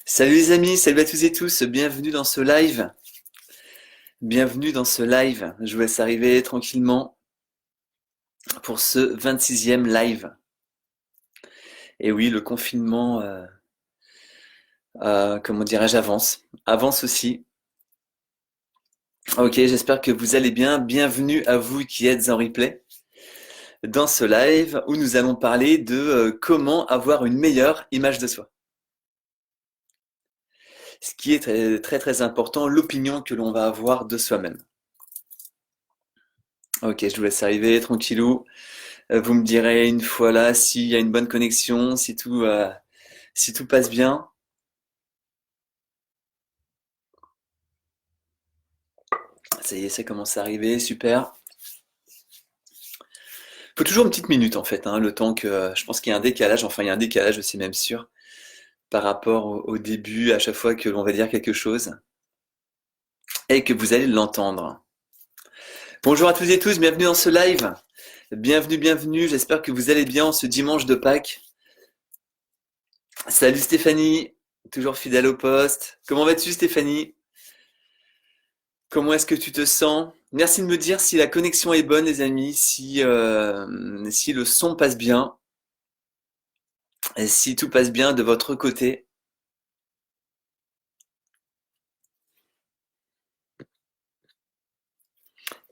Salut les amis, salut à tous et tous, bienvenue dans ce live. Bienvenue dans ce live. Je vous laisse arriver tranquillement pour ce 26e live. Et oui, le confinement, comment dirais-je, avance. Avance aussi. Ok, j'espère que vous allez bien. Bienvenue à vous qui êtes en replay dans ce live où nous allons parler de comment avoir une meilleure image de soi. Ce qui est très très, très important, l'opinion que l'on va avoir de soi-même. Ok, je vous laisse arriver tranquillou. Vous me direz une fois là s'il y a une bonne connexion, si tout passe bien. Ça y est, ça commence à arriver, super. Faut toujours une petite minute en fait, hein, le temps que je pense qu'il y a un décalage, enfin il y a un décalage, c'est même sûr, par rapport au début, à chaque fois que l'on va dire quelque chose et que vous allez l'entendre. Bonjour à tous et tous, bienvenue dans ce live. Bienvenue, bienvenue, j'espère que vous allez bien en ce dimanche de Pâques. Salut Stéphanie, toujours fidèle au poste. Comment vas-tu Stéphanie? Comment est-ce que tu te sens? Merci de me dire si la connexion est bonne, les amis, si le son passe bien, et si tout passe bien de votre côté.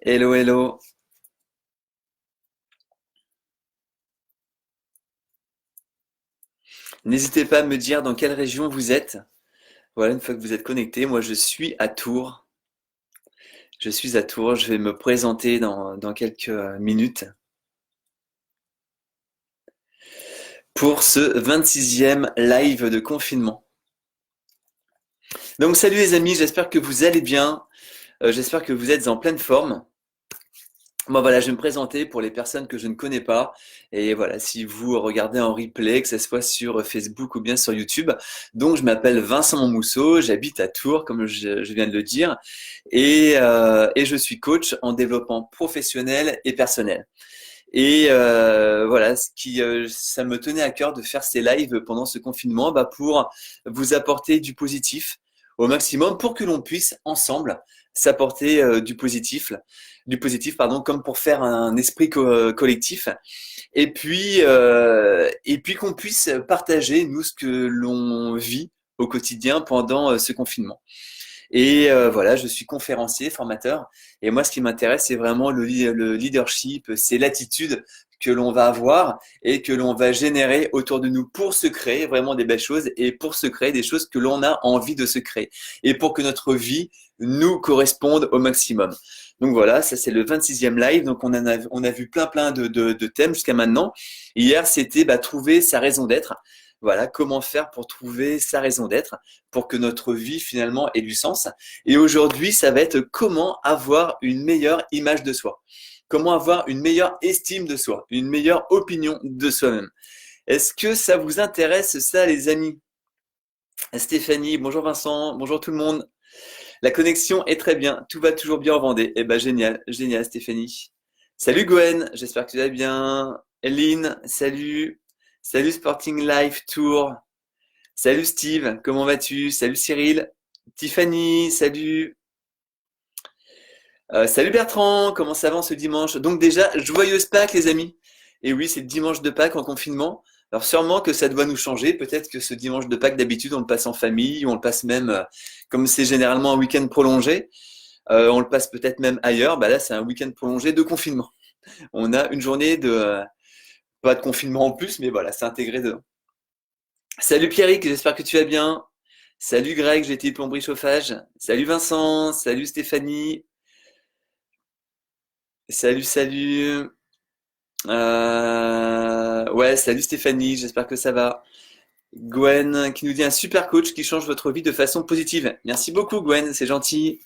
Hello, hello. N'hésitez pas à me dire dans quelle région vous êtes. Voilà, une fois que vous êtes connecté, moi je suis à Tours. Je suis à Tours, je vais me présenter dans quelques minutes pour ce 26e live de confinement. Donc salut les amis, j'espère que vous allez bien. J'espère que vous êtes en pleine forme. Moi voilà, je vais me présenter pour les personnes que je ne connais pas. Et voilà, si vous regardez en replay, que ce soit sur Facebook ou bien sur YouTube. Donc je m'appelle Vincent Mousseau, j'habite à Tours, comme je viens de le dire, et je suis coach en développement professionnel et personnel. Et voilà, ça me tenait à cœur de faire ces lives pendant ce confinement, pour vous apporter du positif au maximum, pour que l'on puisse ensemble s'apporter du positif, pardon, comme pour faire un esprit collectif, et puis qu'on puisse partager nous ce que l'on vit au quotidien pendant ce confinement. Et voilà, je suis conférencier, formateur. Et moi, ce qui m'intéresse, c'est vraiment le leadership, c'est l'attitude que l'on va avoir et que l'on va générer autour de nous pour se créer vraiment des belles choses et pour se créer des choses que l'on a envie de se créer et pour que notre vie nous corresponde au maximum. Donc voilà, ça c'est le 26e live. Donc on a vu plein de thèmes jusqu'à maintenant. Hier, c'était trouver sa raison d'être. Voilà, comment faire pour trouver sa raison d'être, pour que notre vie finalement ait du sens. Et aujourd'hui, ça va être comment avoir une meilleure image de soi. Comment avoir une meilleure estime de soi, une meilleure opinion de soi-même. Est-ce que ça vous intéresse ça, les amis? Stéphanie, bonjour Vincent, bonjour tout le monde. La connexion est très bien, tout va toujours bien en Vendée. Eh ben génial, génial Stéphanie. Salut Gwen, j'espère que tu vas bien. Eline, salut. Salut Sporting Life Tour. Salut Steve, comment vas-tu? Salut Cyril. Tiffany, salut. Salut Bertrand, comment ça va en ce dimanche? Donc déjà, joyeuse Pâques les amis. Et oui, c'est le dimanche de Pâques en confinement. Alors sûrement que ça doit nous changer. Peut-être que ce dimanche de Pâques, d'habitude, on le passe en famille, ou on le passe même, comme c'est généralement un week-end prolongé, on le passe peut-être même ailleurs. Bah là, c'est un week-end prolongé de confinement. On a une journée pas de confinement en plus, mais voilà, c'est intégré dedans. Salut Pierrick, j'espère que tu vas bien. Salut Greg, j'ai été plomberie chauffage. Salut Vincent, salut Stéphanie. Salut, salut. Ouais, salut Stéphanie, j'espère que ça va. Gwen qui nous dit un super coach qui change votre vie de façon positive. Merci beaucoup Gwen, c'est gentil.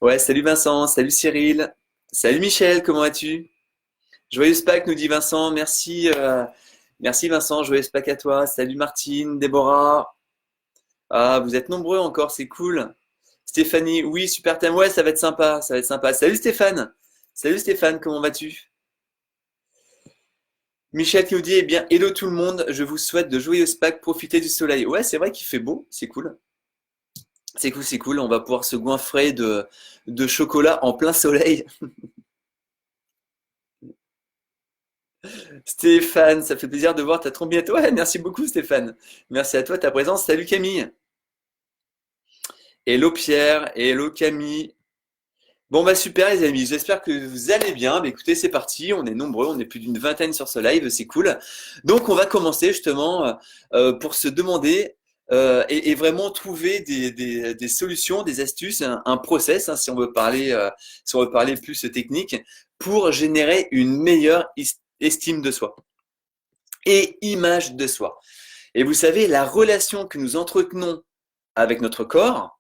Ouais, salut Vincent, salut Cyril. Salut Michel, comment vas-tu? Joyeuse Pâques nous dit Vincent, merci, merci Vincent, joyeuse Pâques à toi. Salut Martine, Déborah. Ah, vous êtes nombreux encore, c'est cool. Stéphanie, oui, super thème, ouais, ça va être sympa, ça va être sympa. Salut Stéphane, comment vas-tu? Michel qui nous dit, eh bien, hello tout le monde, je vous souhaite de joyeuses Pâques, profitez du soleil. Ouais, c'est vrai qu'il fait beau, c'est cool. C'est cool, c'est cool. On va pouvoir se goinfrer de chocolat en plein soleil. Stéphane, ça fait plaisir de voir ta trombiette. Ouais, merci beaucoup Stéphane. Merci à toi, ta présence. Salut Camille. Hello Pierre, hello Camille. Bon bah super les amis, j'espère que vous allez bien. Bah, écoutez, c'est parti, on est nombreux, on est plus d'une vingtaine sur ce live, c'est cool. Donc on va commencer justement pour se demander et vraiment trouver des solutions, des astuces, un process, hein, si on veut parler plus technique, pour générer une meilleure estime de soi et image de soi. Et vous savez, la relation que nous entretenons avec notre corps,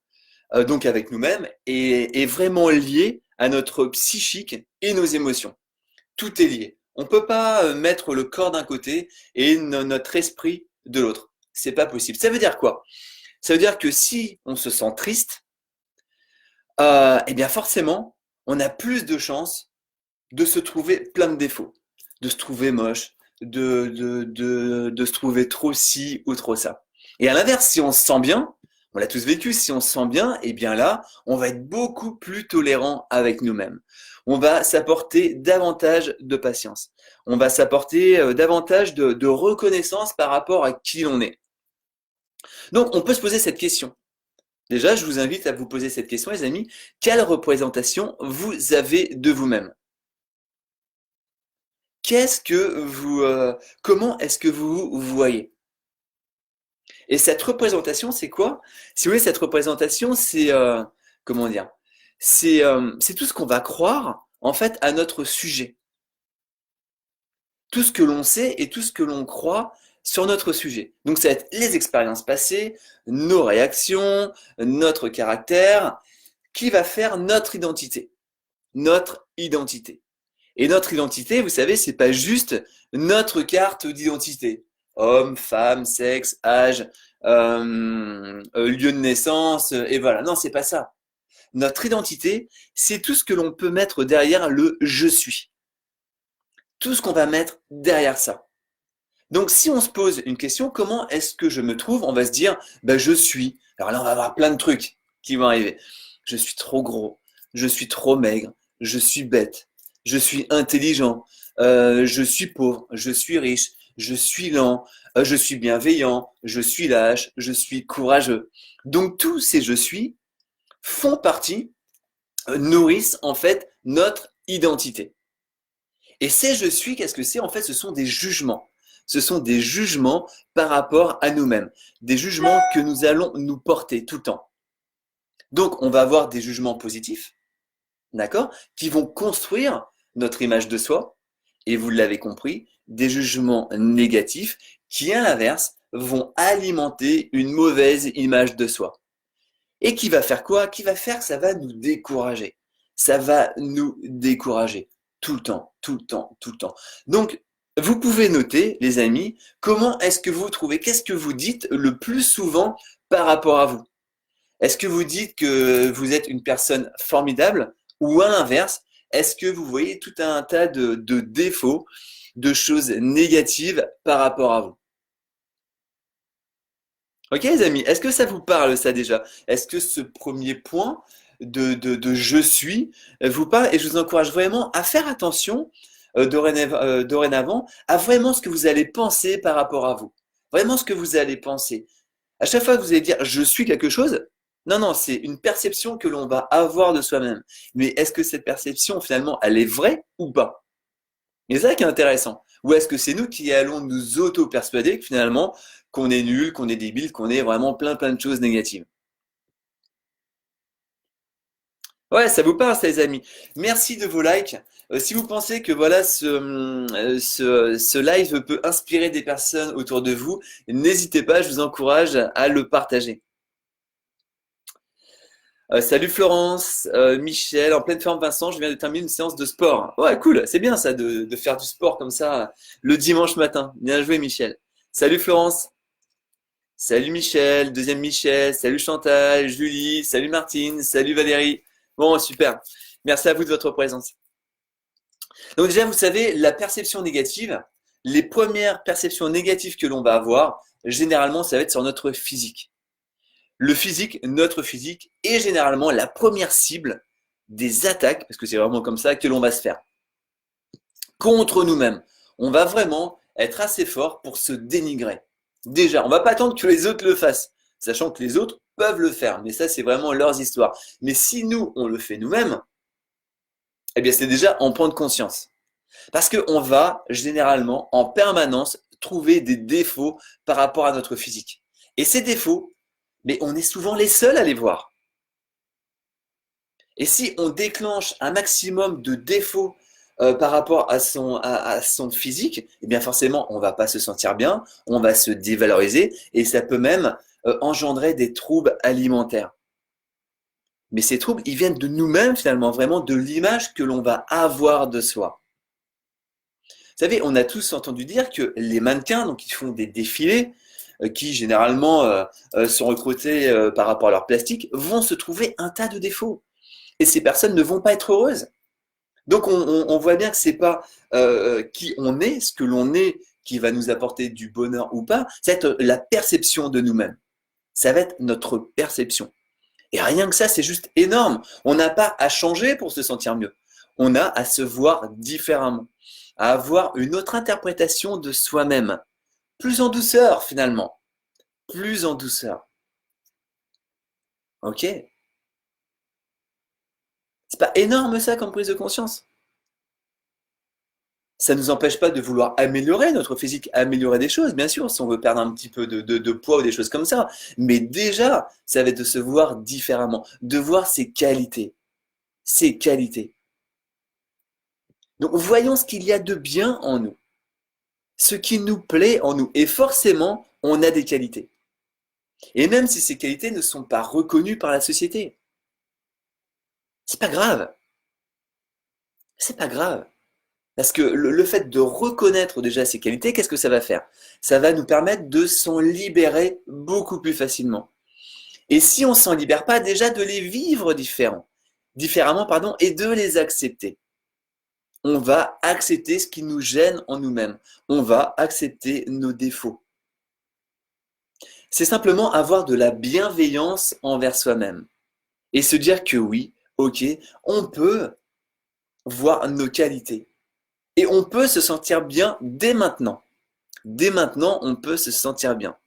donc avec nous-mêmes, est vraiment liée à notre psychique et nos émotions. Tout est lié. On ne peut pas mettre le corps d'un côté et notre esprit de l'autre. C'est pas possible. Ça veut dire quoi? Ça veut dire que si on se sent triste, eh bien forcément, on a plus de chances de se trouver plein de défauts, de se trouver moche, de se trouver trop ci ou trop ça. Et à l'inverse, si on se sent bien, on l'a tous vécu, si on se sent bien, eh bien là, on va être beaucoup plus tolérant avec nous-mêmes. On va s'apporter davantage de patience. On va s'apporter davantage de reconnaissance par rapport à qui l'on est. Donc, on peut se poser cette question. Déjà, je vous invite à vous poser cette question, les amis. Quelle représentation vous avez de vous-même? Comment est-ce que vous vous voyez? Et cette représentation, c'est quoi? Si vous voulez, cette représentation, c'est comment dire? C'est tout ce qu'on va croire en fait à notre sujet, tout ce que l'on sait et tout ce que l'on croit sur notre sujet. Donc ça va être les expériences passées, nos réactions, notre caractère, qui va faire notre identité, notre identité. Et notre identité, vous savez, c'est pas juste notre carte d'identité. Homme, femme, sexe, âge, lieu de naissance, et voilà. Non, c'est pas ça. Notre identité, c'est tout ce que l'on peut mettre derrière le je suis. Tout ce qu'on va mettre derrière ça. Donc, si on se pose une question, comment est-ce que je me trouve? On va se dire, ben, je suis. Alors là, on va avoir plein de trucs qui vont arriver. Je suis trop gros, je suis trop maigre, je suis bête, je suis intelligent, je suis pauvre, je suis riche, je suis lent, je suis bienveillant, je suis lâche, je suis courageux. Donc, tous ces je suis font partie, nourrissent en fait notre identité. Et ces je suis, qu'est-ce que c'est? En fait, ce sont des jugements. Ce sont des jugements par rapport à nous-mêmes. Des jugements que nous allons nous porter tout le temps. Donc, on va avoir des jugements positifs, d'accord, qui vont construire notre image de soi. Et vous l'avez compris, des jugements négatifs qui, à l'inverse, vont alimenter une mauvaise image de soi. Et qui va faire quoi? Qui va faire que ça va nous décourager. Ça va nous décourager tout le temps, tout le temps, tout le temps. Donc, vous pouvez noter, les amis, comment est-ce que vous trouvez, qu'est-ce que vous dites le plus souvent par rapport à vous? Est-ce que vous dites que vous êtes une personne formidable ou à l'inverse, est-ce que vous voyez tout un tas de défauts, de choses négatives par rapport à vous? Ok les amis, est-ce que ça vous parle ça déjà? Est-ce que ce premier point de je suis vous parle? Et je vous encourage vraiment à faire attention dorénavant à vraiment ce que vous allez penser par rapport à vous. Vraiment ce que vous allez penser. À chaque fois que vous allez dire je suis quelque chose, non, non, c'est une perception que l'on va avoir de soi-même. Mais est-ce que cette perception finalement elle est vraie ou pas? Et c'est ça qui est intéressant. Ou est-ce que c'est nous qui allons nous auto-persuader que finalement, qu'on est nul, qu'on est débile, qu'on est vraiment plein plein de choses négatives. Ouais, ça vous parle, ça, les amis. Merci de vos likes. Si vous pensez que voilà ce live peut inspirer des personnes autour de vous, n'hésitez pas, je vous encourage à le partager. Salut Florence, Michel, en pleine forme Vincent, je viens de terminer une séance de sport. Ouais, cool, c'est bien ça de faire du sport comme ça le dimanche matin. Bien joué Michel. Salut Florence, salut Michel, deuxième Michel, salut Chantal, Julie, salut Martine, salut Valérie. Bon, super. Merci à vous de votre présence. Donc déjà, vous savez, la perception négative, Les premières perceptions négatives que l'on va avoir, généralement, ça va être sur notre physique. Le physique, notre physique, est généralement la première cible des attaques, parce que c'est vraiment comme ça que l'on va se faire, contre nous-mêmes. On va vraiment être assez fort pour se dénigrer. Déjà, on va pas attendre que les autres le fassent, sachant que les autres peuvent le faire, mais ça, c'est vraiment leurs histoires. Mais si nous, on le fait nous-mêmes, eh bien, c'est déjà en prendre conscience. Parce qu'on va généralement, en permanence, trouver des défauts par rapport à notre physique. Et ces défauts, mais on est souvent les seuls à les voir. Et si on déclenche un maximum de défauts par rapport à son physique, eh bien forcément, on ne va pas se sentir bien, on va se dévaloriser et ça peut même engendrer des troubles alimentaires. Mais ces troubles, ils viennent de nous-mêmes finalement, vraiment de l'image que l'on va avoir de soi. Vous savez, on a tous entendu dire que les mannequins, donc ils font des défilés, qui généralement sont recrutés par rapport à leur plastique, vont se trouver un tas de défauts. Et ces personnes ne vont pas être heureuses. Donc on voit bien que c'est pas qui on est, ce que l'on est, qui va nous apporter du bonheur ou pas, ça va être la perception de nous-mêmes. Ça va être notre perception. Et rien que ça, c'est juste énorme. On n'a pas à changer pour se sentir mieux. On a à se voir différemment, à avoir une autre interprétation de soi-même, plus en douceur finalement, plus en douceur. Ok? C'est pas énorme ça comme prise de conscience? Ça ne nous empêche pas de vouloir améliorer notre physique, améliorer des choses, bien sûr, si on veut perdre un petit peu de poids ou des choses comme ça. Mais déjà, ça va être de se voir différemment, de voir ses qualités. Ses qualités. Donc voyons ce qu'il y a de bien en nous, ce qui nous plaît en nous. Et forcément, on a des qualités. Et même si ces qualités ne sont pas reconnues par la société, c'est pas grave. C'est pas grave. Parce que le fait de reconnaître déjà ces qualités, qu'est-ce que ça va faire? Ça va nous permettre de s'en libérer beaucoup plus facilement. Et si on s'en libère pas, déjà de les vivre différemment, pardon, et de les accepter. On va accepter ce qui nous gêne en nous-mêmes. On va accepter nos défauts. C'est simplement avoir de la bienveillance envers soi-même. Et se dire que oui, ok, on peut voir nos qualités. Et on peut se sentir bien dès maintenant. Dès maintenant, on peut se sentir bien.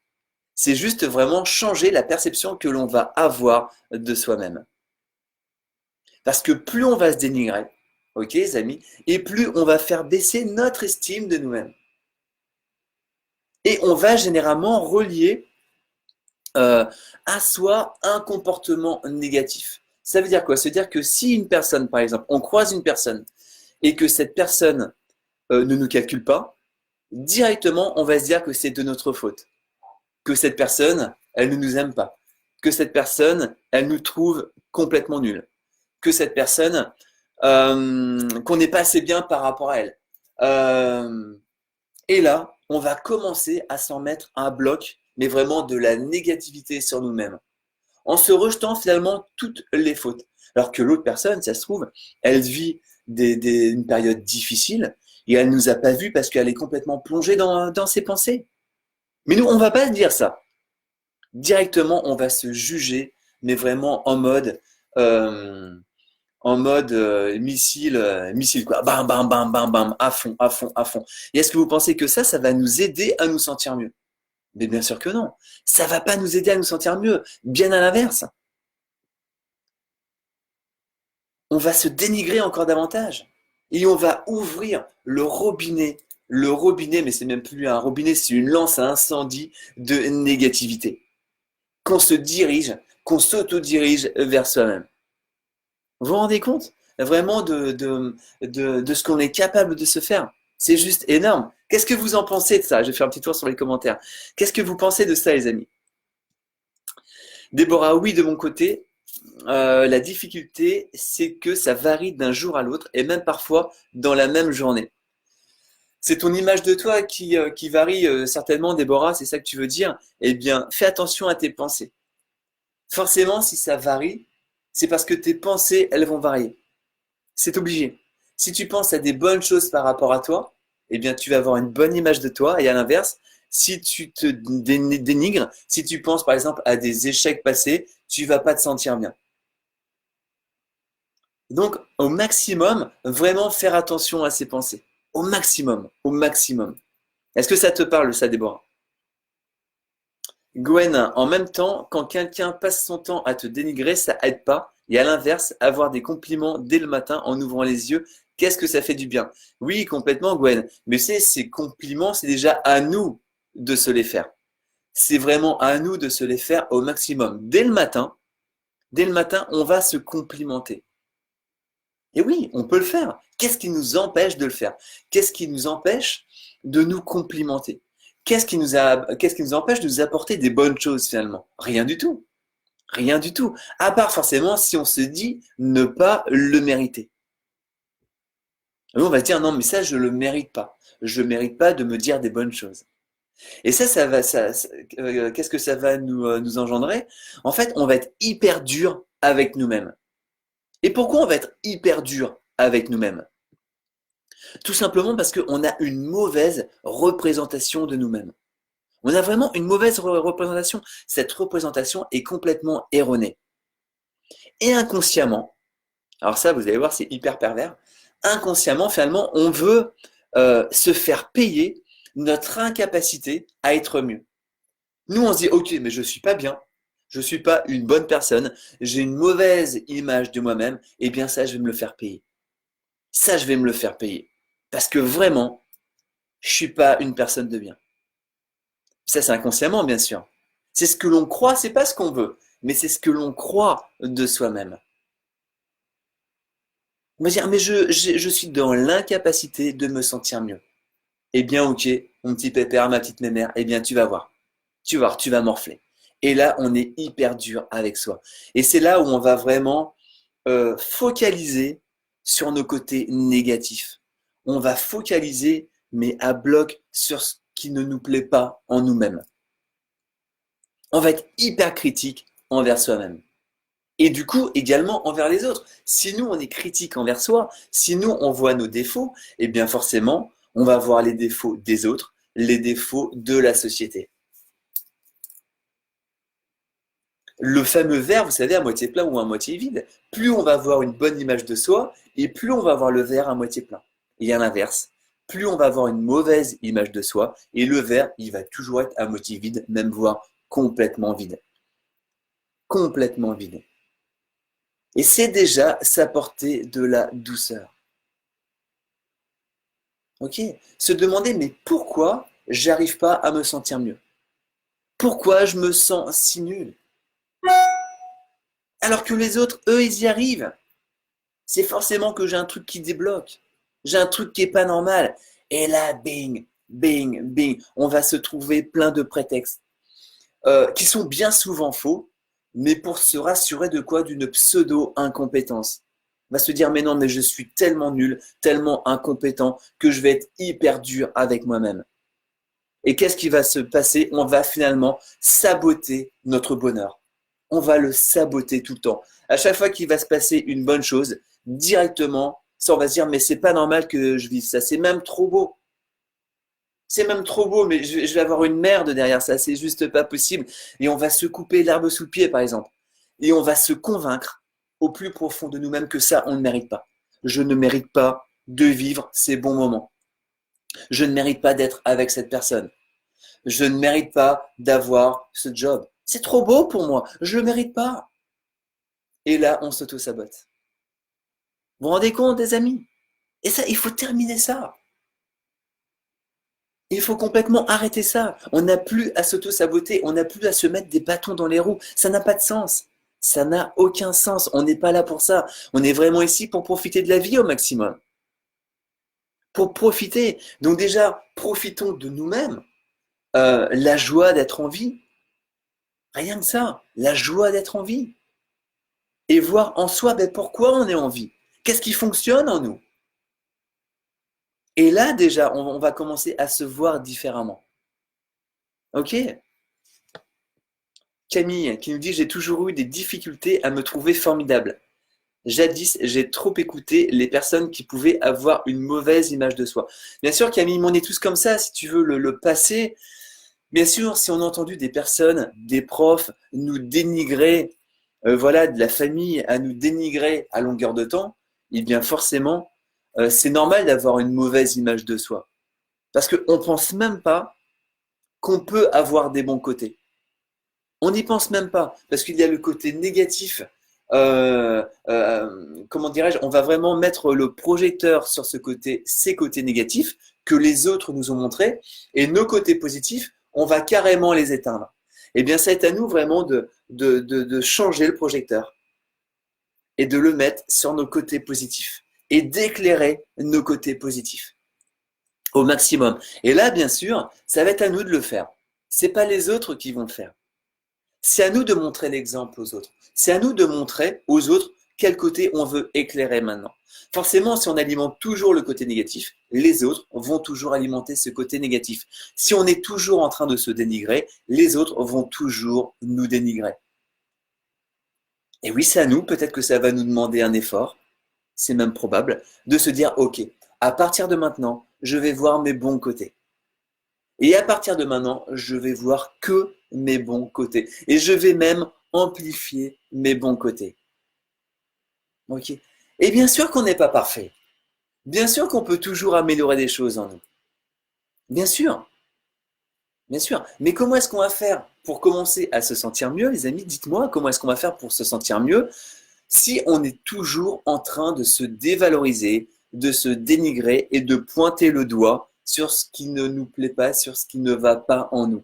C'est juste vraiment changer la perception que l'on va avoir de soi-même. Parce que plus on va se dénigrer, ok les amis, et plus on va faire baisser notre estime de nous-mêmes. Et on va généralement relier euh, à soi un comportement négatif. Ça veut dire quoi? Ça veut dire que si une personne, par exemple, on croise une personne et que cette personne ne nous calcule pas, directement on va se dire que c'est de notre faute. Que cette personne, elle ne nous aime pas, que cette personne, elle nous trouve complètement nuls, que cette personne, qu'on n'est pas assez bien par rapport à elle. Euh, et là, on va commencer à s'en mettre un bloc, mais vraiment de la négativité sur nous-mêmes, en se rejetant finalement toutes les fautes. Alors que l'autre personne, ça se trouve, elle vit une période difficile et elle ne nous a pas vus parce qu'elle est complètement plongée dans ses pensées. Mais nous, on ne va pas se dire ça. Directement, on va se juger, mais vraiment euh, en mode missile quoi, bam, bam, bam, bam, bam, à fond, à fond, à fond. Et est-ce que vous pensez que ça va nous aider à nous sentir mieux? Mais bien sûr que non. Ça va pas nous aider à nous sentir mieux. Bien à l'inverse. On va se dénigrer encore davantage. Et on va ouvrir le robinet, mais c'est même plus un robinet, c'est une lance à incendie de négativité. Qu'on se dirige, qu'on s'auto-dirige vers soi-même. Vous vous rendez compte vraiment de ce qu'on est capable de se faire? C'est juste énorme. Qu'est-ce que vous en pensez de ça? Je vais faire un petit tour sur les commentaires. Qu'est-ce que vous pensez de ça, les amis? Déborah, oui, de mon côté, la difficulté, c'est que ça varie d'un jour à l'autre et même parfois dans la même journée. C'est ton image de toi qui varie certainement, Déborah, c'est ça que tu veux dire? Eh bien, fais attention à tes pensées. Forcément, si ça varie, c'est parce que tes pensées, elles vont varier. C'est obligé. Si tu penses à des bonnes choses par rapport à toi, eh bien, tu vas avoir une bonne image de toi. Et à l'inverse, si tu te dénigres, si tu penses par exemple à des échecs passés, tu vas pas te sentir bien. Donc, au maximum, vraiment faire attention à ses pensées. Au maximum, au maximum. Est-ce que ça te parle, ça, Déborah? Gwen, en même temps, quand quelqu'un passe son temps à te dénigrer, ça aide pas. Et à l'inverse, avoir des compliments dès le matin en ouvrant les yeux, qu'est-ce que ça fait du bien? Oui, complètement, Gwen. Mais c'est ces compliments, c'est déjà à nous de se les faire. C'est vraiment à nous de se les faire au maximum. Dès le matin, on va se complimenter. Et oui, on peut le faire. Qu'est-ce qui nous empêche de le faire? Qu'est-ce qui nous empêche de nous complimenter? Qu'est-ce qui nous empêche de nous apporter des bonnes choses finalement? Rien du tout. Rien du tout. À part forcément si on se dit ne pas le mériter. Et on va se dire non, mais ça, je le mérite pas. Je ne mérite pas de me dire des bonnes choses. Et qu'est-ce que ça va nous engendrer? En fait, on va être hyper dur avec nous-mêmes. Et pourquoi on va être hyper dur avec nous-mêmes? Tout simplement parce qu'on a une mauvaise représentation de nous-mêmes. On a vraiment une mauvaise représentation. Cette représentation est complètement erronée. Et inconsciemment, alors ça, vous allez voir, c'est hyper pervers. Inconsciemment, finalement, on veut se faire payer notre incapacité à être mieux. Nous, on se dit, ok, mais je suis pas bien, je suis pas une bonne personne, j'ai une mauvaise image de moi-même, et bien ça, je vais me le faire payer. Ça, je vais me le faire payer. Parce que vraiment, je suis pas une personne de bien. Ça, c'est inconsciemment, bien sûr. C'est ce que l'on croit, c'est pas ce qu'on veut, mais c'est ce que l'on croit de soi-même. On va dire, mais je suis dans l'incapacité de me sentir mieux. Eh bien, ok, mon petit pépère, ma petite mémère, eh bien, tu vas voir. Tu vas voir, tu vas morfler. Et là, on est hyper dur avec soi. Et c'est là où on va vraiment focaliser sur nos côtés négatifs. On va focaliser, mais à bloc, sur ce qui ne nous plaît pas en nous-mêmes. On va être hyper critique envers soi-même. Et du coup, également envers les autres. Si nous, on est critique envers soi, si nous, on voit nos défauts, eh bien forcément, on va voir les défauts des autres, les défauts de la société. Le fameux verre, vous savez, à moitié plein ou à moitié vide, plus on va avoir une bonne image de soi, et plus on va avoir le verre à moitié plein. Et à l'inverse, plus on va avoir une mauvaise image de soi, et le verre, il va toujours être à moitié vide, même voire complètement vide. Complètement vide. Et c'est déjà s'apporter de la douceur. Ok? Se demander, mais pourquoi j'arrive pas à me sentir mieux? Pourquoi je me sens si nul? Alors que les autres, eux, ils y arrivent. C'est forcément que j'ai un truc qui débloque. J'ai un truc qui est pas normal. Et là, bing, bing, bing, on va se trouver plein de prétextes qui sont bien souvent faux, mais pour se rassurer de quoi? D'une pseudo-incompétence. On va se dire, mais non, mais je suis tellement nul, tellement incompétent que je vais être hyper dur avec moi-même. Et qu'est-ce qui va se passer? On va finalement saboter notre bonheur. On va le saboter tout le temps. À chaque fois qu'il va se passer une bonne chose, directement, ça on va se dire, mais c'est pas normal que je vive ça, c'est même trop beau. C'est même trop beau, mais je vais avoir une merde derrière ça, c'est juste pas possible. Et on va se couper l'herbe sous le pied, par exemple. Et on va se convaincre au plus profond de nous-mêmes que ça, on ne mérite pas. Je ne mérite pas de vivre ces bons moments. Je ne mérite pas d'être avec cette personne. Je ne mérite pas d'avoir ce job. C'est trop beau pour moi. Je ne le mérite pas. Et là, on s'auto-sabote. Vous vous rendez compte, des amis? Et ça, il faut terminer ça. Il faut complètement arrêter ça. On n'a plus à s'auto-saboter. On n'a plus à se mettre des bâtons dans les roues. Ça n'a pas de sens. Ça n'a aucun sens. On n'est pas là pour ça. On est vraiment ici pour profiter de la vie au maximum. Pour profiter. Donc déjà, profitons de nous-mêmes. La joie d'être en vie. Rien que ça. La joie d'être en vie. Et voir en soi ben, pourquoi on est en vie. Qu'est-ce qui fonctionne en nous? Et là, déjà, on va commencer à se voir différemment. Ok? Camille qui nous dit j'ai toujours eu des difficultés à me trouver formidable. Jadis, j'ai trop écouté les personnes qui pouvaient avoir une mauvaise image de soi. Bien sûr, Camille, on est tous comme ça, si tu veux le passé. Bien sûr, si on a entendu des personnes, des profs nous dénigrer, voilà, de la famille à nous dénigrer à longueur de temps, eh bien forcément, c'est normal d'avoir une mauvaise image de soi. Parce qu'on ne pense même pas qu'on peut avoir des bons côtés. On n'y pense même pas, parce qu'il y a le côté négatif. Comment dirais-je, on va vraiment mettre le projecteur sur ce côté, ces côtés négatifs que les autres nous ont montrés, et nos côtés positifs, on va carrément les éteindre. Eh bien, c'est à nous vraiment de changer le projecteur et de le mettre sur nos côtés positifs et d'éclairer nos côtés positifs au maximum. Et là, bien sûr, ça va être à nous de le faire. C'est pas les autres qui vont le faire. C'est à nous de montrer l'exemple aux autres. C'est à nous de montrer aux autres quel côté on veut éclairer maintenant. Forcément, si on alimente toujours le côté négatif, les autres vont toujours alimenter ce côté négatif. Si on est toujours en train de se dénigrer, les autres vont toujours nous dénigrer. Et oui, c'est à nous, peut-être que ça va nous demander un effort, c'est même probable, de se dire, OK, à partir de maintenant, je vais voir mes bons côtés. Et à partir de maintenant, je vais voir que mes bons côtés. Et je vais même amplifier mes bons côtés. Ok. Et bien sûr qu'on n'est pas parfait. Bien sûr qu'on peut toujours améliorer des choses en nous. Bien sûr, bien sûr. Mais comment est-ce qu'on va faire pour commencer à se sentir mieux, les amis? Dites-moi, comment est-ce qu'on va faire pour se sentir mieux si on est toujours en train de se dévaloriser, de se dénigrer et de pointer le doigt sur ce qui ne nous plaît pas, sur ce qui ne va pas en nous?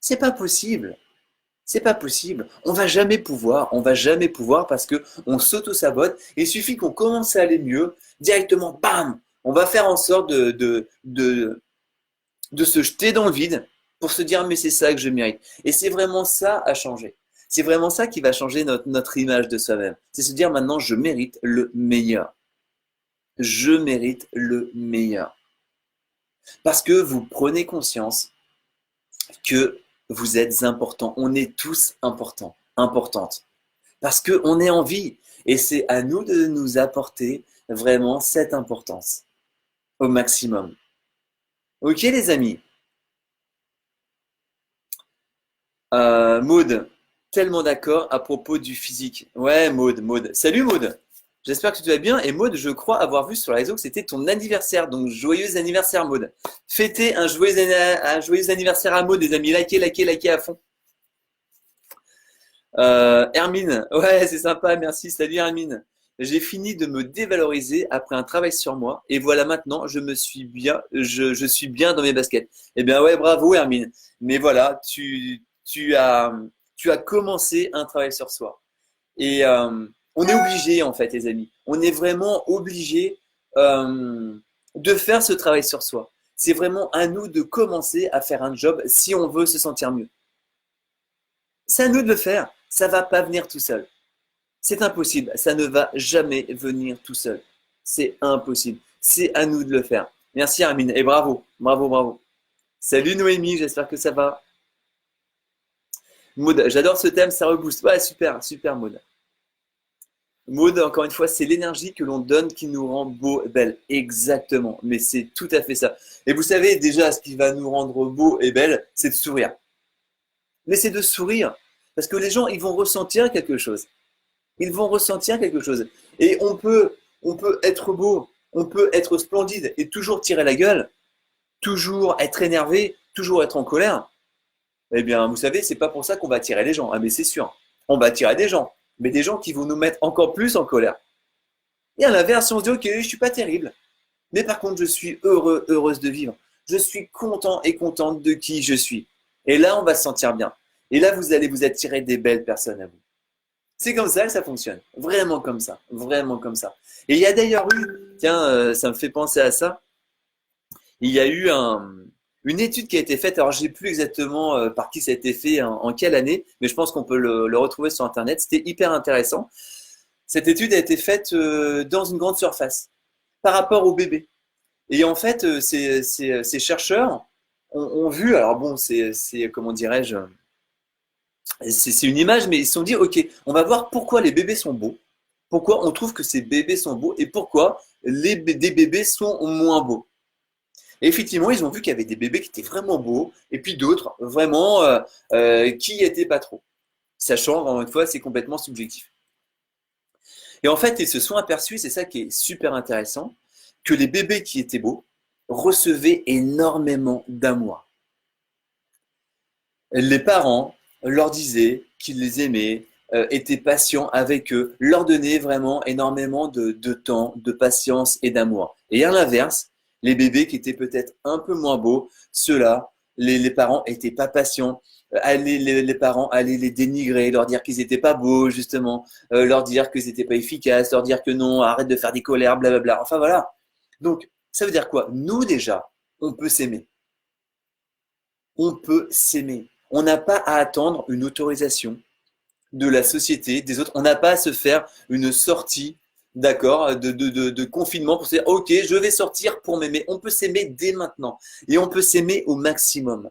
C'est pas possible. C'est pas possible. On va jamais pouvoir parce que on s'auto-sabote. Il suffit qu'on commence à aller mieux, directement, bam, on va faire en sorte de se jeter dans le vide pour se dire mais c'est ça que je mérite. Et c'est vraiment ça à changer. C'est vraiment ça qui va changer notre image de soi-même. C'est se dire maintenant je mérite le meilleur. Je mérite le meilleur. Parce que vous prenez conscience que vous êtes important. On est tous importants, importantes. Parce qu'on est en vie. Et c'est à nous de nous apporter vraiment cette importance au maximum. Ok les amis. Maud, tellement d'accord à propos du physique. Ouais Maud. Salut Maud. J'espère que tu vas bien. Et Maud, je crois avoir vu sur les réseaux que c'était ton anniversaire. Donc joyeux anniversaire Maud. Fêtez un joyeux anniversaire à Maud, les amis. Likez à fond. Hermine, ouais, c'est sympa, merci. Salut Hermine. J'ai fini de me dévaloriser après un travail sur moi et voilà maintenant, je suis bien dans mes baskets. Eh bien ouais, bravo Hermine. Mais voilà, tu as commencé un travail sur soi. Et on est obligé en fait, les amis. On est vraiment obligé de faire ce travail sur soi. C'est vraiment à nous de commencer à faire un job si on veut se sentir mieux. C'est à nous de le faire. Ça va pas venir tout seul. C'est impossible. Ça ne va jamais venir tout seul. C'est impossible. C'est à nous de le faire. Merci Armine et bravo. Salut Noémie, j'espère que ça va. Maud, j'adore ce thème, ça rebooste. Ouais, super Maud. Maud, encore une fois, c'est l'énergie que l'on donne qui nous rend beau et belle. Exactement. Mais c'est tout à fait ça. Et vous savez déjà, ce qui va nous rendre beau et belle, c'est de sourire. Mais c'est de sourire. Parce que les gens, ils vont ressentir quelque chose. Ils vont ressentir quelque chose. Et on peut être beau, on peut être splendide et toujours tirer la gueule, toujours être énervé, toujours être en colère. Eh bien, vous savez, c'est pas pour ça qu'on va attirer les gens. Ah, mais c'est sûr. On va attirer des gens. Mais des gens qui vont nous mettre encore plus en colère. Et à l'inverse, on se dit, ok, je suis pas terrible. Mais par contre, je suis heureuse de vivre. Je suis content et contente de qui je suis. Et là, on va se sentir bien. Et là, vous allez vous attirer des belles personnes à vous. C'est comme ça que ça fonctionne. Vraiment comme ça. Vraiment comme ça. Et il y a d'ailleurs eu, tiens, ça me fait penser à ça, il y a eu une étude qui a été faite, alors je ne sais plus exactement par qui ça a été fait, en quelle année, mais je pense qu'on peut le retrouver sur Internet. C'était hyper intéressant. Cette étude a été faite dans une grande surface par rapport aux bébés. Et en fait, ces chercheurs ont vu, alors bon, comment dirais-je, C'est une image, mais ils se sont dit, ok, on va voir pourquoi les bébés sont beaux, pourquoi on trouve que ces bébés sont beaux et pourquoi des bébés sont moins beaux. Et effectivement, ils ont vu qu'il y avait des bébés qui étaient vraiment beaux et puis d'autres vraiment qui étaient pas trop. Sachant, encore une fois, c'est complètement subjectif. Et en fait, ils se sont aperçus, c'est ça qui est super intéressant, que les bébés qui étaient beaux recevaient énormément d'amour. Les parents leur disaient qu'ils les aimaient, étaient patients avec eux, leur donnaient vraiment énormément de temps, de patience et d'amour. Et à l'inverse, les bébés qui étaient peut-être un peu moins beaux, ceux-là, les parents étaient pas patients. Les parents allaient les dénigrer, leur dire qu'ils étaient pas beaux, justement, leur dire qu'ils étaient pas efficaces, leur dire que non, arrête de faire des colères, blablabla. Enfin voilà. Donc, ça veut dire quoi? Nous déjà, on peut s'aimer. On peut s'aimer. On n'a pas à attendre une autorisation de la société, des autres. On n'a pas à se faire une sortie, d'accord, de confinement pour se dire, ok, je vais sortir pour m'aimer. On peut s'aimer dès maintenant et on peut s'aimer au maximum.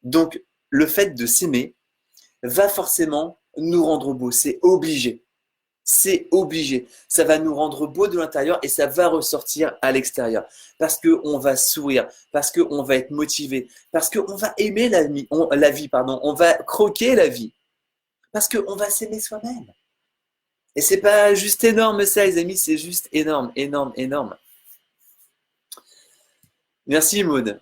Donc, le fait de s'aimer va forcément nous rendre beaux. C'est obligé. C'est obligé. Ça va nous rendre beaux de l'intérieur et ça va ressortir à l'extérieur. Parce qu'on va sourire, parce qu'on va être motivé, parce qu'on va aimer la vie, pardon. On va croquer la vie, parce qu'on va s'aimer soi-même. Et c'est pas juste énorme ça, les amis, c'est juste énorme, énorme, énorme. Merci Maud.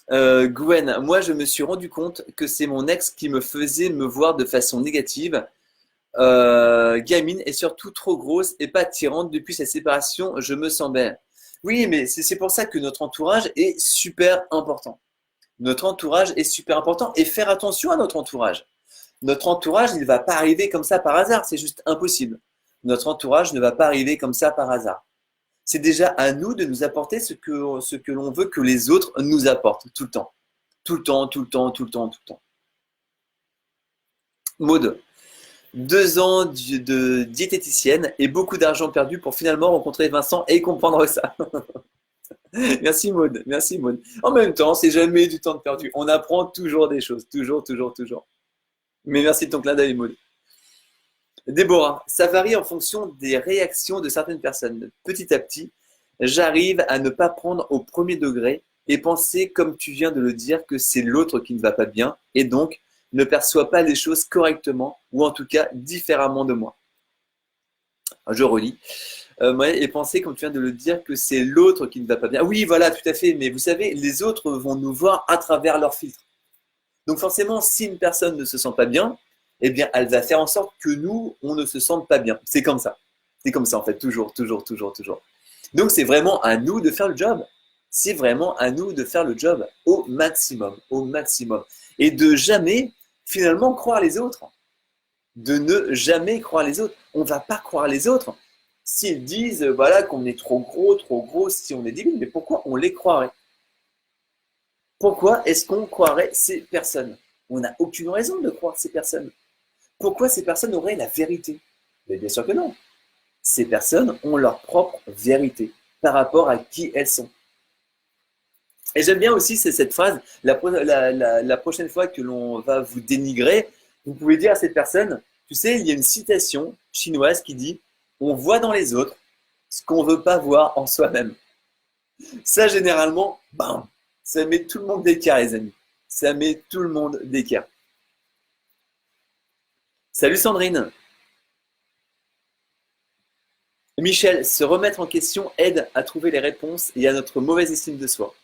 Gwen, moi je me suis rendu compte que c'est mon ex qui me faisait me voir de façon négative, gamine et surtout trop grosse et pas attirante. Depuis sa séparation, je me sens belle. Oui, mais c'est pour ça que notre entourage est super important. Notre entourage est super important et faire attention à notre entourage. Notre entourage, il ne va pas arriver comme ça par hasard, c'est juste impossible. Notre entourage ne va pas arriver comme ça par hasard. C'est déjà à nous de nous apporter ce que l'on veut que les autres nous apportent tout le temps. Tout le temps, tout le temps, tout le temps, tout le temps. Maud, 2 ans de diététicienne et beaucoup d'argent perdu pour finalement rencontrer Vincent et comprendre ça. Merci Maud, merci Maud. En même temps, c'est jamais du temps de perdu. On apprend toujours des choses, toujours, toujours, toujours. Mais merci de ton clin d'œil, Maud. Déborah, ça varie en fonction des réactions de certaines personnes. Petit à petit, j'arrive à ne pas prendre au premier degré et penser, comme tu viens de le dire, que c'est l'autre qui ne va pas bien et donc ne perçoit pas les choses correctement ou en tout cas différemment de moi. Je relis. Et penser, comme tu viens de le dire, que c'est l'autre qui ne va pas bien. Oui, voilà, tout à fait. Mais vous savez, les autres vont nous voir à travers leur filtre. Donc forcément, si une personne ne se sent pas bien, eh bien, elle va faire en sorte que nous, on ne se sente pas bien. C'est comme ça. C'est comme ça, en fait, toujours, toujours, toujours, toujours. Donc, c'est vraiment à nous de faire le job. C'est vraiment à nous de faire le job au maximum, au maximum. Et de jamais, finalement, croire les autres. De ne jamais croire les autres. On ne va pas croire les autres. S'ils disent, voilà, qu'on est trop gros, si on est débile, mais pourquoi on les croirait? Pourquoi est-ce qu'on croirait ces personnes? On n'a aucune raison de croire ces personnes. Pourquoi ces personnes auraient la vérité? Mais bien sûr que non. Ces personnes ont leur propre vérité par rapport à qui elles sont. Et j'aime bien aussi cette phrase, la prochaine fois que l'on va vous dénigrer, vous pouvez dire à cette personne, tu sais, il y a une citation chinoise qui dit, on voit dans les autres ce qu'on ne veut pas voir en soi-même. Ça, généralement, bam, ça met tout le monde d'écart, les amis. Ça met tout le monde d'écart. Salut Sandrine. Michel, se remettre en question aide à trouver les réponses et à notre mauvaise estime de soi.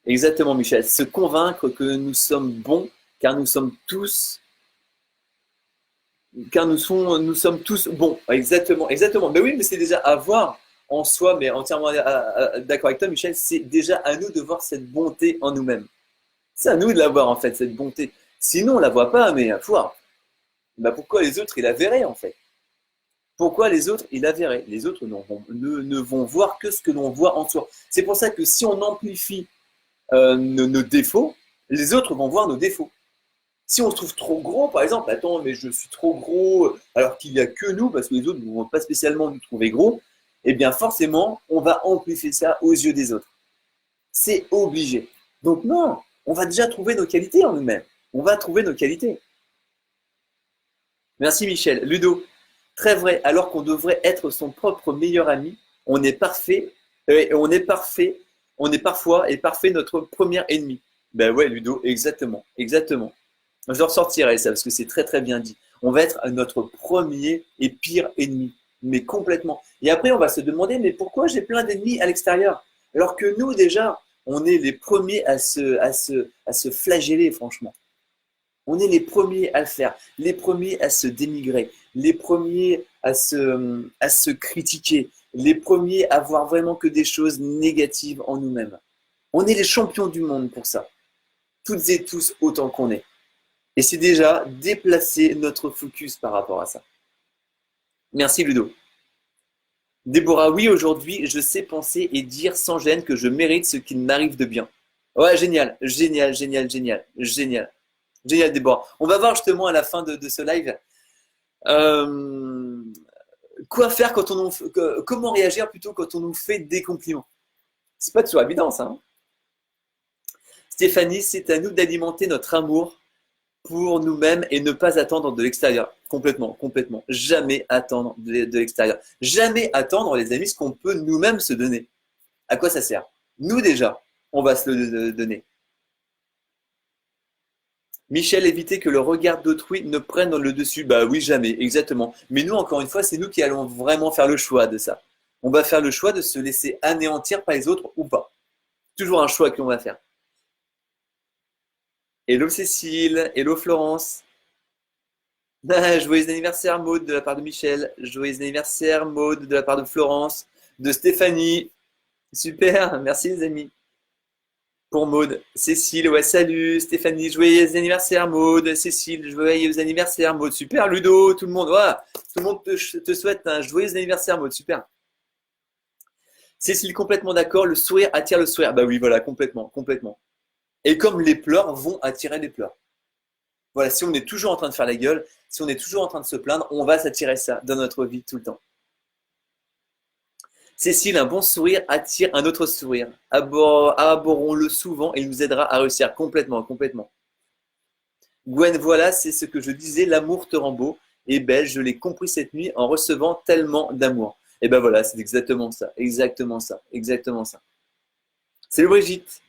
Exactement, Michel. Se convaincre que nous sommes bons, car nous sommes tous, nous sommes tous bons. Exactement, exactement. Mais oui, mais c'est déjà à voir en soi, mais entièrement d'accord avec toi, Michel. C'est déjà à nous de voir cette bonté en nous-mêmes. C'est à nous de la voir, en fait, cette bonté. Sinon, on la voit pas, mais bah, pourquoi les autres, ils la verraient, en fait? Pourquoi les autres, ils la verraient? Les autres ne vont voir que ce que l'on voit en soi. C'est pour ça que si on amplifie nos défauts, les autres vont voir nos défauts. Si on se trouve trop gros, par exemple, attends, mais je suis trop gros, alors qu'il n'y a que nous, parce que les autres ne vont pas spécialement nous trouver gros, eh bien forcément, on va amplifier ça aux yeux des autres. C'est obligé. Donc non, on va déjà trouver nos qualités en nous-mêmes. On va trouver nos qualités. Merci Michel. Ludo, très vrai, alors qu'on devrait être son propre meilleur ami, on est parfait, on est parfait, on est parfois et parfait notre premier ennemi. Ben ouais, Ludo, exactement, exactement. Je ressortirai ça parce que c'est très très bien dit. On va être notre premier et pire ennemi, mais complètement. Et après, on va se demander, mais pourquoi j'ai plein d'ennemis à l'extérieur? Alors que nous, déjà, on est les premiers à se flageller, franchement. On est les premiers à le faire, les premiers à se dénigrer, les premiers à se critiquer, les premiers à voir vraiment que des choses négatives en nous-mêmes. On est les champions du monde pour ça, toutes et tous autant qu'on est. Et c'est déjà déplacer notre focus par rapport à ça. Merci Ludo. Déborah, oui, aujourd'hui, je sais penser et dire sans gêne que je mérite ce qui m'arrive de bien. Ouais, génial, génial, génial, génial, génial. Génial, Déborah. On va voir justement à la fin de ce live euh, quoi faire quand on comment réagir plutôt quand on nous fait des compliments. C'est pas toujours évident ça. Hein. Stéphanie, c'est à nous d'alimenter notre amour pour nous-mêmes et ne pas attendre de l'extérieur. Complètement, complètement. Jamais attendre de l'extérieur. Jamais attendre, les amis, ce qu'on peut nous-mêmes se donner. À quoi ça sert? Nous déjà, on va se le donner. Michel, éviter que le regard d'autrui ne prenne le dessus. Bah oui, jamais, exactement. Mais nous, encore une fois, c'est nous qui allons vraiment faire le choix de ça. On va faire le choix de se laisser anéantir par les autres ou pas. Toujours un choix que l'on va faire. Hello Cécile, hello Florence. Ah, joyeux anniversaire Maude de la part de Michel. Joyeux anniversaire Maude de la part de Florence, de Stéphanie. Super, merci les amis. Pour Maude, Cécile, ouais, salut, Stéphanie, joyeux anniversaire, Maude, Cécile, joyeux anniversaire, Maude, super, Ludo, tout le monde, ouais, tout le monde te souhaite un joyeux anniversaire, Maude, super. Cécile, complètement d'accord, le sourire attire le sourire. Bah oui, voilà, complètement, complètement. Et comme les pleurs vont attirer les pleurs. Voilà, si on est toujours en train de faire la gueule, si on est toujours en train de se plaindre, on va s'attirer ça dans notre vie tout le temps. Cécile, un bon sourire attire un autre sourire. Abordons-le souvent et il nous aidera à réussir complètement, complètement. Gwen, voilà, c'est ce que je disais, l'amour te rend beau et belle, je l'ai compris cette nuit en recevant tellement d'amour. Et ben voilà, c'est exactement ça, exactement ça, exactement ça. Salut Brigitte.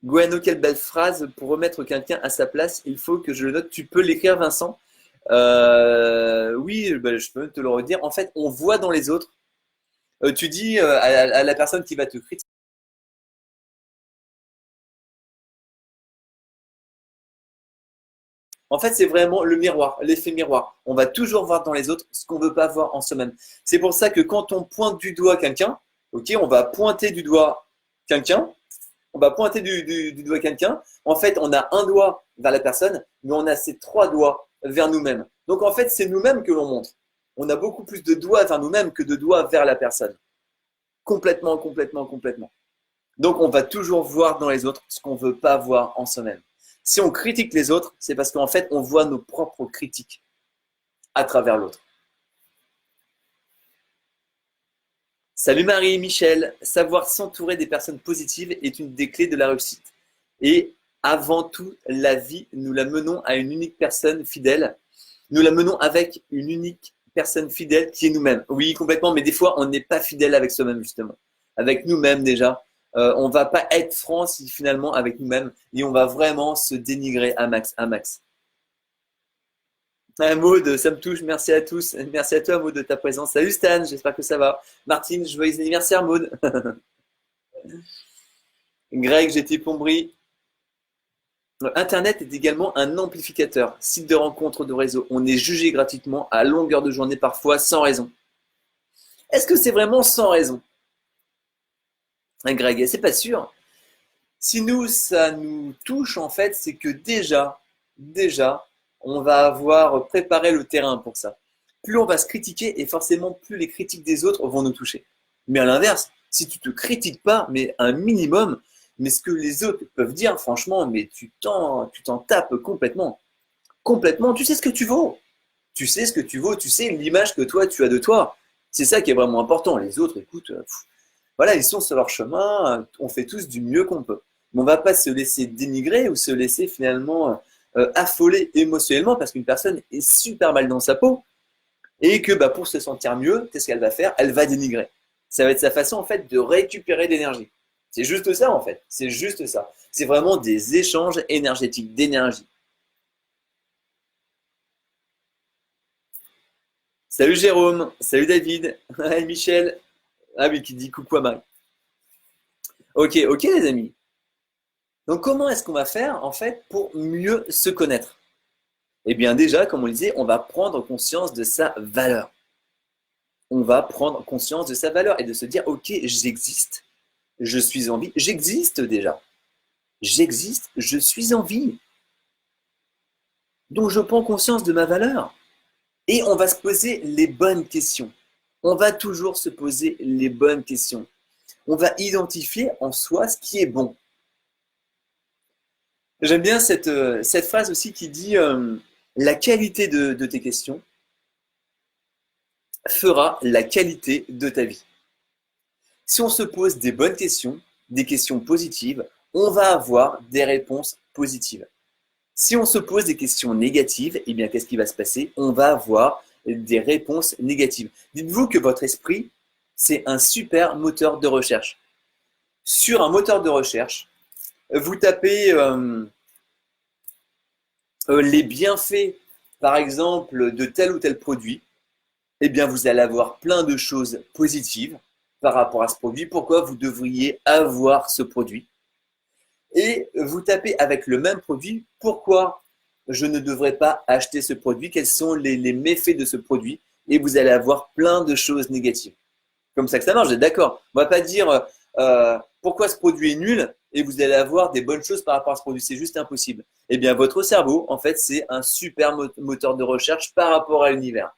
Gwen, oh, quelle belle phrase, pour remettre quelqu'un à sa place, il faut que je le note. Tu peux l'écrire, Vincent? Oui, ben, je peux te le redire. En fait, on voit dans les autres. Tu dis à la personne qui va te critiquer. En fait, c'est vraiment le miroir, l'effet miroir. On va toujours voir dans les autres ce qu'on ne veut pas voir en soi-même. C'est pour ça que quand on pointe du doigt quelqu'un, ok, on va pointer du doigt quelqu'un, on va pointer du doigt quelqu'un. En fait, on a un doigt vers la personne, mais on a ces trois doigts vers nous-mêmes. Donc en fait, c'est nous-mêmes que l'on montre. On a beaucoup plus de doigts vers nous-mêmes que de doigts vers la personne. Complètement, complètement, complètement. Donc, on va toujours voir dans les autres ce qu'on ne veut pas voir en soi-même. Si on critique les autres, c'est parce qu'en fait, on voit nos propres critiques à travers l'autre. Salut Marie, Michel. Savoir s'entourer des personnes positives est une des clés de la réussite. Et avant tout, la vie, nous la menons à une unique personne fidèle. Nous la menons avec une unique personne fidèle qui est nous-mêmes. Oui, complètement, mais des fois, on n'est pas fidèle avec soi-même, justement. Avec nous-mêmes déjà. On va pas être franc si finalement avec nous-mêmes et on va vraiment se dénigrer à max, à max. Ah, Maud, ça me touche, merci à tous. Merci à toi Maud de ta présence. Salut Stan, j'espère que ça va. Martine, joyeux anniversaire Maud. Greg, j'étais Pombry. Internet est également un amplificateur, site de rencontre de réseau. On est jugé gratuitement à longueur de journée, parfois sans raison. Est-ce que c'est vraiment sans raison? Greg, c'est pas sûr. Si nous, ça nous touche, en fait, c'est que déjà, on va avoir préparé le terrain pour ça. Plus on va se critiquer et forcément, plus les critiques des autres vont nous toucher. Mais à l'inverse, si tu te critiques pas, mais un minimum, mais ce que les autres peuvent dire, franchement, mais tu t'en tapes complètement. Complètement, tu sais ce que tu vaux. Tu sais ce que tu vaux, tu sais l'image que toi, tu as de toi. C'est ça qui est vraiment important. Les autres, écoute, voilà, ils sont sur leur chemin, on fait tous du mieux qu'on peut. Mais on ne va pas se laisser dénigrer ou se laisser finalement affolé émotionnellement parce qu'une personne est super mal dans sa peau et que pour se sentir mieux, qu'est-ce qu'elle va faire? Elle va dénigrer. Ça va être sa façon en fait de récupérer de l'énergie. C'est juste ça en fait. C'est juste ça. C'est vraiment des échanges énergétiques, d'énergie. Salut Jérôme, salut David, hey Michel. Ah oui, qui dit coucou à Marie. Ok, ok les amis. Donc comment est-ce qu'on va faire en fait pour mieux se connaître? Eh bien déjà, comme on le disait, on va prendre conscience de sa valeur. On va prendre conscience de sa valeur et de se dire, ok, j'existe, je suis en vie, j'existe déjà. J'existe, je suis en vie. Donc je prends conscience de ma valeur. Et on va se poser les bonnes questions. On va toujours se poser les bonnes questions. On va identifier en soi ce qui est bon. J'aime bien cette phrase aussi qui dit la qualité de tes questions fera la qualité de ta vie. Si on se pose des bonnes questions, des questions positives, on va avoir des réponses positives. Si on se pose des questions négatives, eh bien, qu'est-ce qui va se passer? On va avoir des réponses négatives. Dites-vous que votre esprit, c'est un super moteur de recherche. Sur un moteur de recherche, vous tapez les bienfaits, par exemple, de tel ou tel produit, eh bien, vous allez avoir plein de choses positives par rapport à ce produit. Pourquoi vous devriez avoir ce produit? Et vous tapez avec le même produit, pourquoi je ne devrais pas acheter ce produit? Quels sont les méfaits de ce produit? Et vous allez avoir plein de choses négatives. Comme ça que ça marche, vous êtes d'accord? On ne va pas dire pourquoi ce produit est nul et vous allez avoir des bonnes choses par rapport à ce produit. C'est juste impossible. Eh bien, votre cerveau, en fait, c'est un super moteur de recherche par rapport à l'univers.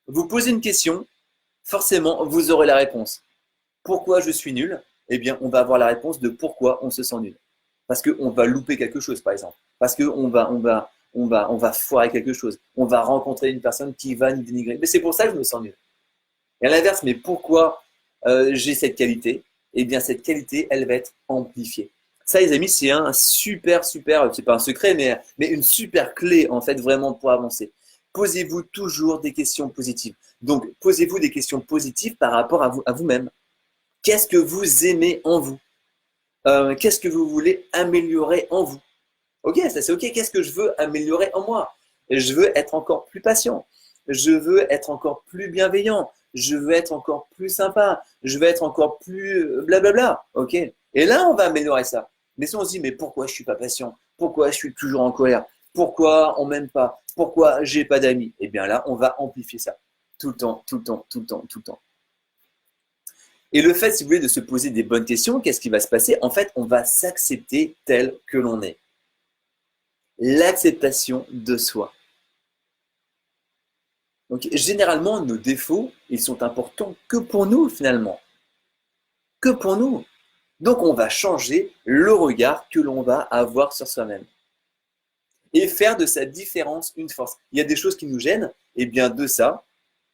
Vous posez une question, forcément, vous aurez la réponse. Pourquoi je suis nul? Eh bien, on va avoir la réponse de pourquoi on se sent nul. Parce qu'on va louper quelque chose, par exemple. Parce qu'on va foirer quelque chose. On va rencontrer une personne qui va nous dénigrer. Mais c'est pour ça que je me sens nul. Et à l'inverse, mais pourquoi j'ai cette qualité? Eh bien, cette qualité, elle va être amplifiée. Ça, les amis, c'est un super, c'est pas un secret, mais une super clé, en fait, vraiment pour avancer. Posez-vous toujours des questions positives. Donc, posez-vous des questions positives par rapport à vous-même. Qu'est-ce que vous aimez en vous? Qu'est-ce que vous voulez améliorer en vous? Ok, ça c'est ok. Qu'est-ce que je veux améliorer en moi? Je veux être encore plus patient. Je veux être encore plus bienveillant. Je veux être encore plus sympa. Je veux être encore plus blablabla. Ok. Et là, on va améliorer ça. Mais si on se dit, mais pourquoi je suis pas patient? Pourquoi je suis toujours en colère? Pourquoi on m'aime pas? Pourquoi j'ai pas d'amis? Eh bien là, on va amplifier ça. Tout le temps, tout le temps, tout le temps, tout le temps. Et le fait, si vous voulez, de se poser des bonnes questions, qu'est-ce qui va se passer? En fait, on va s'accepter tel que l'on est. L'acceptation de soi. Donc, généralement, nos défauts, ils sont importants que pour nous, finalement. Que pour nous. Donc, on va changer le regard que l'on va avoir sur soi-même. Et faire de sa différence une force. Il y a des choses qui nous gênent, et bien de ça,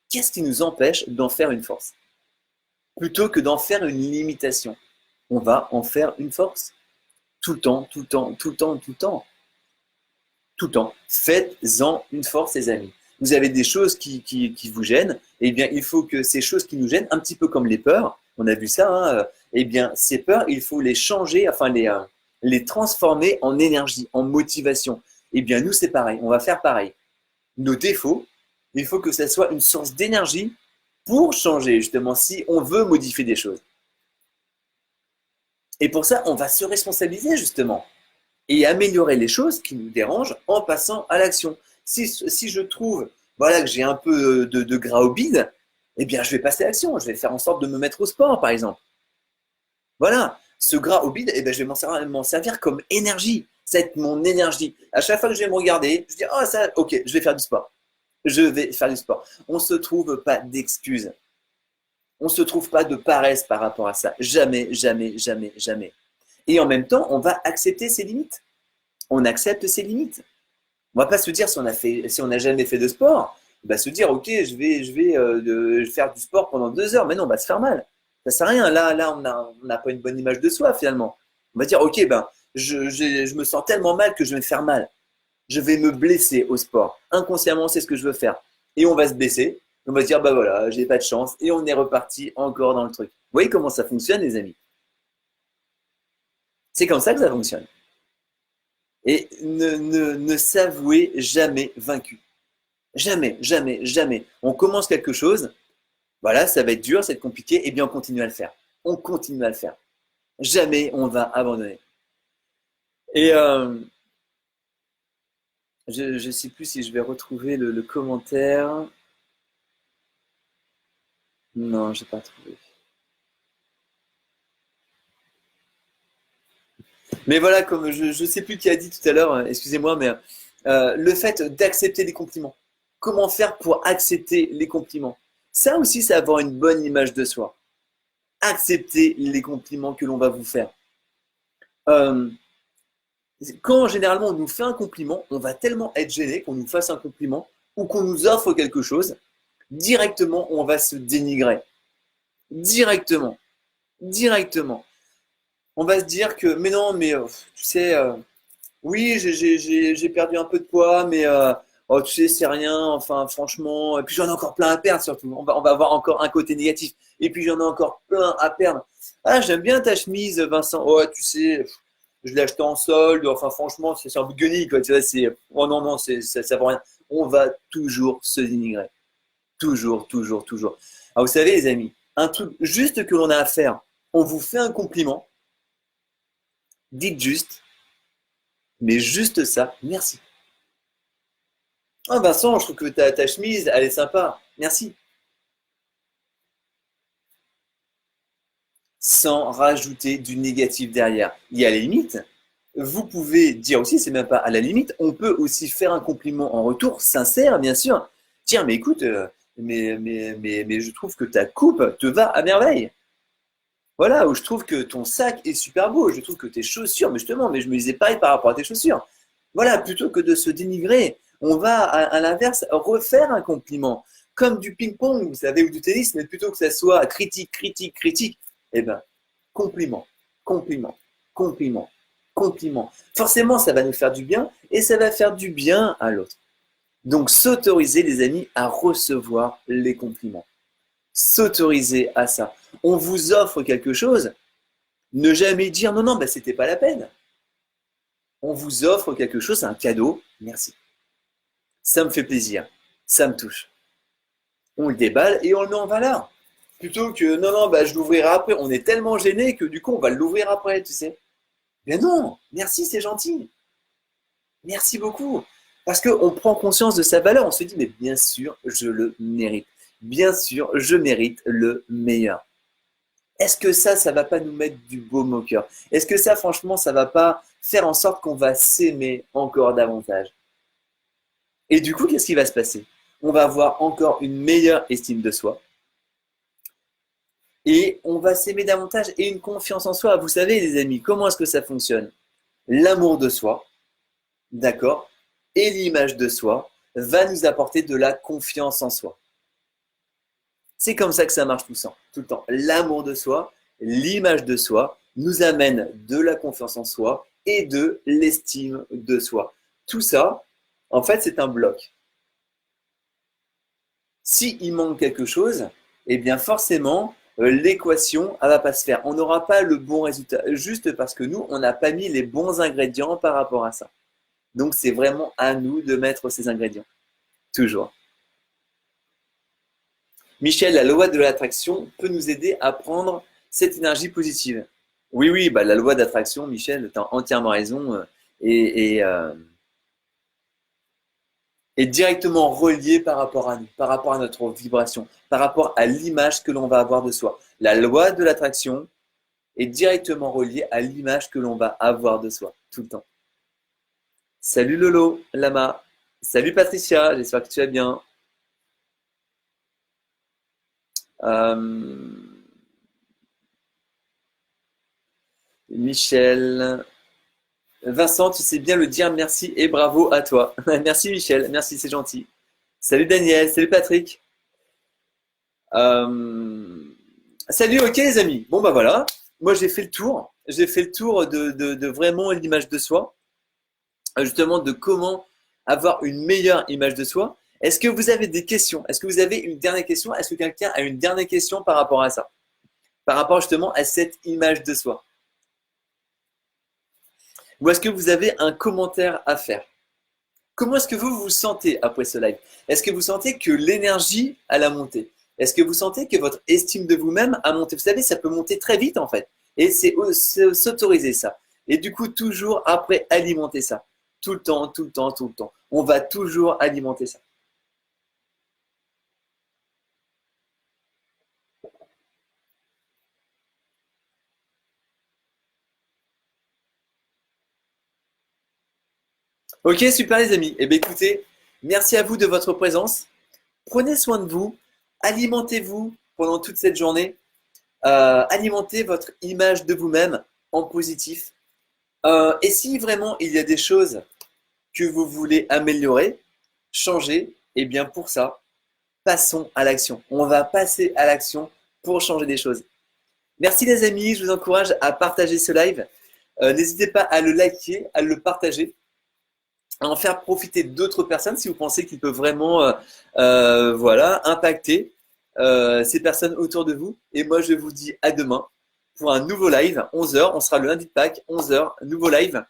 qu'est-ce qui nous empêche d'en faire une force? Plutôt que d'en faire une limitation, on va en faire une force. Tout le temps, tout le temps, tout le temps, tout le temps. Tout le temps. Faites-en une force, les amis. Vous avez des choses qui vous gênent, eh bien, il faut que ces choses qui nous gênent, un petit peu comme les peurs, on a vu ça, hein, eh bien, ces peurs, il faut les changer, enfin, les transformer en énergie, en motivation. Eh bien, nous, c'est pareil, on va faire pareil. Nos défauts, il faut que ça soit une source d'énergie pour changer, justement, si on veut modifier des choses. Et pour ça, on va se responsabiliser, justement et améliorer les choses qui nous dérangent en passant à l'action. Si je trouve voilà, que j'ai un peu de gras au bide, eh bien, je vais passer à l'action. Je vais faire en sorte de me mettre au sport, par exemple. Voilà, ce gras au bide, eh bien, je vais m'en servir comme énergie. C'est mon énergie. À chaque fois que je vais me regarder, je dis, oh, ça, ok, je vais faire du sport. Je vais faire du sport. On ne se trouve pas d'excuses. On ne se trouve pas de paresse par rapport à ça. Jamais, jamais, jamais, jamais. Et en même temps, on va accepter ses limites. On accepte ses limites. On va pas se dire si on n'a jamais fait de sport, bah se dire ok je vais faire du sport pendant 2 heures, mais non, on va se faire mal. Ça sert à rien. Là on n'a pas une bonne image de soi finalement. On va dire ok je me sens tellement mal que je vais me faire mal. Je vais me blesser au sport. Inconsciemment, c'est ce que je veux faire. Et on va se blesser. On va se dire, bah voilà, j'ai pas de chance. Et on est reparti encore dans le truc. Vous voyez comment ça fonctionne, les amis? C'est comme ça que ça fonctionne. Et ne s'avouez jamais vaincu. Jamais, jamais, jamais. On commence quelque chose, voilà, ça va être dur, ça va être compliqué, et bien on continue à le faire. On continue à le faire. Jamais on va abandonner. Et je ne sais plus si je vais retrouver le commentaire. Non, j'ai pas trouvé. Mais voilà, comme je ne sais plus qui a dit tout à l'heure, excusez-moi, mais le fait d'accepter les compliments. Comment faire pour accepter les compliments? Ça aussi, c'est avoir une bonne image de soi. Accepter les compliments que l'on va vous faire. Euh, Quand généralement on nous fait un compliment, on va tellement être gêné qu'on nous fasse un compliment ou qu'on nous offre quelque chose, directement on va se dénigrer. Directement. Directement. On va se dire que, mais non, mais tu sais, oui, j'ai perdu un peu de poids, mais oh, tu sais, c'est rien, enfin, franchement, et puis j'en ai encore plein à perdre surtout. On va avoir encore un côté négatif. Et puis j'en ai encore plein à perdre. Ah, j'aime bien ta chemise, Vincent. Oh, tu sais, je l'ai acheté en solde. Enfin, franchement, c'est un bout de guenille, quoi. Tu vois, c'est, oh non, non, ça vaut rien. On va toujours se dénigrer. Toujours, toujours, toujours. Alors, vous savez, les amis, un truc juste que l'on a à faire, on vous fait un compliment, dites juste, mais juste ça, merci. Ah Vincent, je trouve que ta chemise, elle est sympa. Merci. Sans rajouter du négatif derrière. Il y a la limite. Vous pouvez dire aussi, c'est même pas à la limite, on peut aussi faire un compliment en retour, sincère, bien sûr. Tiens, mais écoute, mais je trouve que ta coupe te va à merveille. Voilà, ou je trouve que ton sac est super beau, je trouve que tes chaussures, mais justement, mais je me disais pareil par rapport à tes chaussures. Voilà, plutôt que de se dénigrer, on va à l'inverse refaire un compliment, comme du ping-pong, vous savez, ou du tennis, mais plutôt que ça soit critique, critique, critique, eh ben, compliment, compliment, compliment, compliment. Forcément, ça va nous faire du bien et ça va faire du bien à l'autre. Donc, s'autoriser, les amis, à recevoir les compliments. S'autoriser à ça. On vous offre quelque chose, ne jamais dire non, non, bah, c'était pas la peine. On vous offre quelque chose, un cadeau, merci. Ça me fait plaisir, ça me touche. On le déballe et on le met en valeur. Plutôt que non, non, bah, je l'ouvrirai après. On est tellement gêné que du coup, on va l'ouvrir après, tu sais. Mais non, merci, c'est gentil. Merci beaucoup. Parce qu'on prend conscience de sa valeur. On se dit, mais bien sûr, je le mérite. Bien sûr, je mérite le meilleur. Est-ce que ça va pas nous mettre du baume au cœur? Est-ce que ça, franchement, ça va pas faire en sorte qu'on va s'aimer encore davantage? Et du coup, qu'est-ce qui va se passer? On va avoir encore une meilleure estime de soi et on va s'aimer davantage et une confiance en soi. Vous savez, les amis, comment est-ce que ça fonctionne? L'amour de soi, d'accord, et l'image de soi va nous apporter de la confiance en soi. C'est comme ça que ça marche tout le temps. L'amour de soi, l'image de soi nous amène de la confiance en soi et de l'estime de soi. Tout ça, en fait, c'est un bloc. S'il manque quelque chose, eh bien forcément, l'équation, elle va pas se faire. On n'aura pas le bon résultat, juste parce que nous, on n'a pas mis les bons ingrédients par rapport à ça. Donc, c'est vraiment à nous de mettre ces ingrédients. Toujours. Michel, la loi de l'attraction peut nous aider à prendre cette énergie positive. Oui, oui, bah, la loi d'attraction, Michel, tu as entièrement raison, est directement reliée par rapport à nous, par rapport à notre vibration, par rapport à l'image que l'on va avoir de soi. La loi de l'attraction est directement reliée à l'image que l'on va avoir de soi, tout le temps. Salut Lolo, Lama. Salut Patricia, j'espère que tu vas bien. Euh, Michel. Vincent, tu sais bien le dire merci et bravo à toi. Merci Michel, merci, c'est gentil. Salut Daniel, salut Patrick. Euh, Salut, ok les amis. Bon bah voilà, moi j'ai fait le tour. J'ai fait le tour de vraiment l'image de soi, justement de comment. avoir une meilleure image de soi. Est-ce que vous avez des questions? Est-ce que vous avez une dernière question? Est-ce que quelqu'un a une dernière question par rapport à ça? Par rapport justement à cette image de soi? Ou est-ce que vous avez un commentaire à faire? Comment est-ce que vous vous sentez après ce live? Est-ce que vous sentez que l'énergie a monté? Est-ce que vous sentez que votre estime de vous-même a monté? Vous savez, ça peut monter très vite en fait. Et c'est s'autoriser ça. Et du coup, toujours après alimenter ça. Tout le temps, tout le temps, tout le temps. On va toujours alimenter ça. Ok, super les amis. Eh bien écoutez, merci à vous de votre présence. Prenez soin de vous. Alimentez-vous pendant toute cette journée. Alimentez votre image de vous-même en positif. Et si vraiment il y a des choses que vous voulez améliorer, changer, eh bien pour ça, passons à l'action. On va passer à l'action pour changer des choses. Merci les amis, je vous encourage à partager ce live. N'hésitez pas à le liker, à le partager, à en faire profiter d'autres personnes si vous pensez qu'il peut vraiment voilà, impacter ces personnes autour de vous. Et moi, je vous dis à demain pour un nouveau live, 11h. On sera le lundi de Pâques, 11h, nouveau live.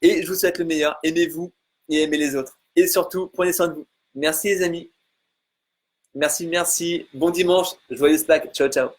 Et je vous souhaite le meilleur. Aimez-vous et aimez les autres. Et surtout, prenez soin de vous. Merci les amis. Merci, merci. Bon dimanche. Joyeuse Pâques. Ciao, ciao.